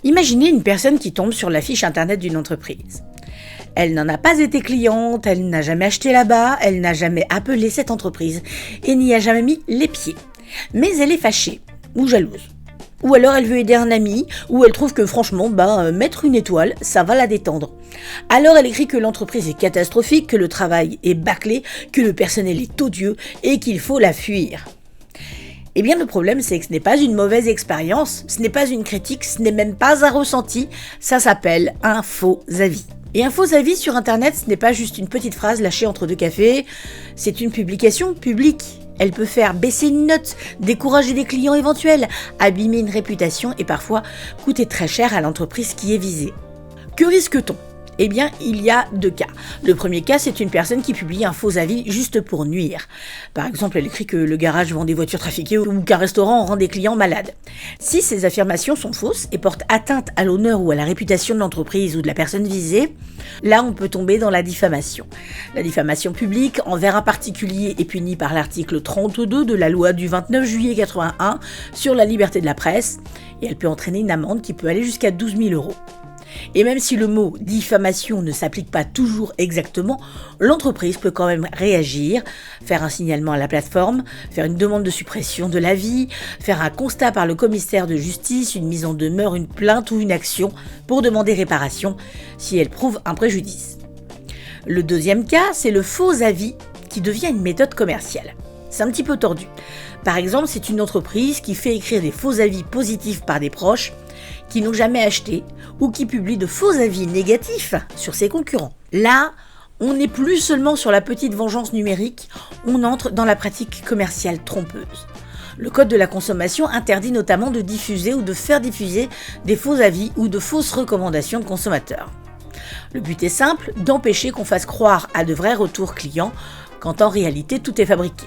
Imaginez une personne qui tombe sur la fiche internet d'une entreprise. Elle n'en a pas été cliente, elle n'a jamais acheté là-bas, elle n'a jamais appelé cette entreprise et n'y a jamais mis les pieds. Mais elle est fâchée ou jalouse. Ou alors elle veut aider un ami, ou elle trouve que franchement, mettre une étoile, ça va la détendre. Alors elle écrit que l'entreprise est catastrophique, que le travail est bâclé, que le personnel est odieux et qu'il faut la fuir. Eh bien le problème c'est que ce n'est pas une mauvaise expérience, ce n'est pas une critique, ce n'est même pas un ressenti, ça s'appelle un faux avis. Et un faux avis sur internet, ce n'est pas juste une petite phrase lâchée entre deux cafés, c'est une publication publique. Elle peut faire baisser une note, décourager des clients éventuels, abîmer une réputation et parfois coûter très cher à l'entreprise qui est visée. Que risque-t-on ? Eh bien, il y a 2 cas. Le premier cas, c'est une personne qui publie un faux avis juste pour nuire. Par exemple, elle écrit que le garage vend des voitures trafiquées ou qu'un restaurant rend des clients malades. Si ces affirmations sont fausses et portent atteinte à l'honneur ou à la réputation de l'entreprise ou de la personne visée, là on peut tomber dans la diffamation. La diffamation publique envers un particulier est punie par l'article 32 de la loi du 29 juillet 81 sur la liberté de la presse et elle peut entraîner une amende qui peut aller jusqu'à 12 000 €. Et même si le mot diffamation ne s'applique pas toujours exactement, l'entreprise peut quand même réagir, faire un signalement à la plateforme, faire une demande de suppression de l'avis, faire un constat par le commissaire de justice, une mise en demeure, une plainte ou une action pour demander réparation si elle prouve un préjudice. Le deuxième cas, c'est le faux avis qui devient une méthode commerciale. C'est un petit peu tordu. Par exemple, c'est une entreprise qui fait écrire des faux avis positifs par des proches qui n'ont jamais acheté ou qui publient de faux avis négatifs sur ses concurrents. Là, on n'est plus seulement sur la petite vengeance numérique, on entre dans la pratique commerciale trompeuse. Le code de la consommation interdit notamment de diffuser ou de faire diffuser des faux avis ou de fausses recommandations de consommateurs. Le but est simple, d'empêcher qu'on fasse croire à de vrais retours clients quand en réalité tout est fabriqué.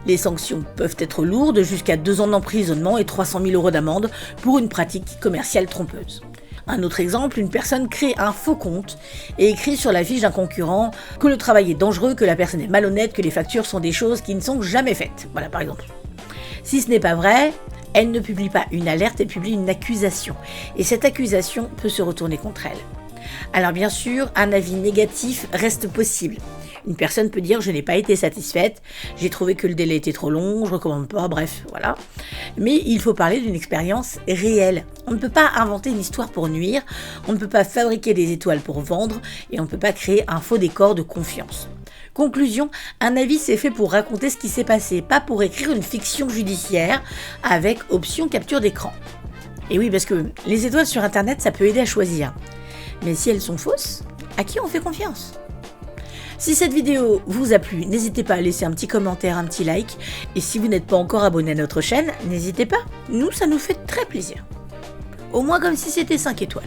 Les sanctions peuvent être lourdes, jusqu'à 2 ans d'emprisonnement et 300 000 € d'amende pour une pratique commerciale trompeuse. Un autre exemple, une personne crée un faux compte et écrit sur la fiche d'un concurrent que le travail est dangereux, que la personne est malhonnête, que les factures sont des choses qui ne sont jamais faites. Voilà par exemple. Si ce n'est pas vrai, elle ne publie pas une alerte, elle publie une accusation. Et cette accusation peut se retourner contre elle. Alors bien sûr, un avis négatif reste possible. Une personne peut dire « je n'ai pas été satisfaite, j'ai trouvé que le délai était trop long, je ne recommande pas », bref, voilà. Mais il faut parler d'une expérience réelle. On ne peut pas inventer une histoire pour nuire, on ne peut pas fabriquer des étoiles pour vendre et on ne peut pas créer un faux décor de confiance. Conclusion, un avis c'est fait pour raconter ce qui s'est passé, pas pour écrire une fiction judiciaire avec option capture d'écran. Et oui, parce que les étoiles sur internet, ça peut aider à choisir. Mais si elles sont fausses, à qui on fait confiance ? Si cette vidéo vous a plu, n'hésitez pas à laisser un petit commentaire, un petit like. Et si vous n'êtes pas encore abonné à notre chaîne, n'hésitez pas. Nous, ça nous fait très plaisir. Au moins comme si c'était 5 étoiles.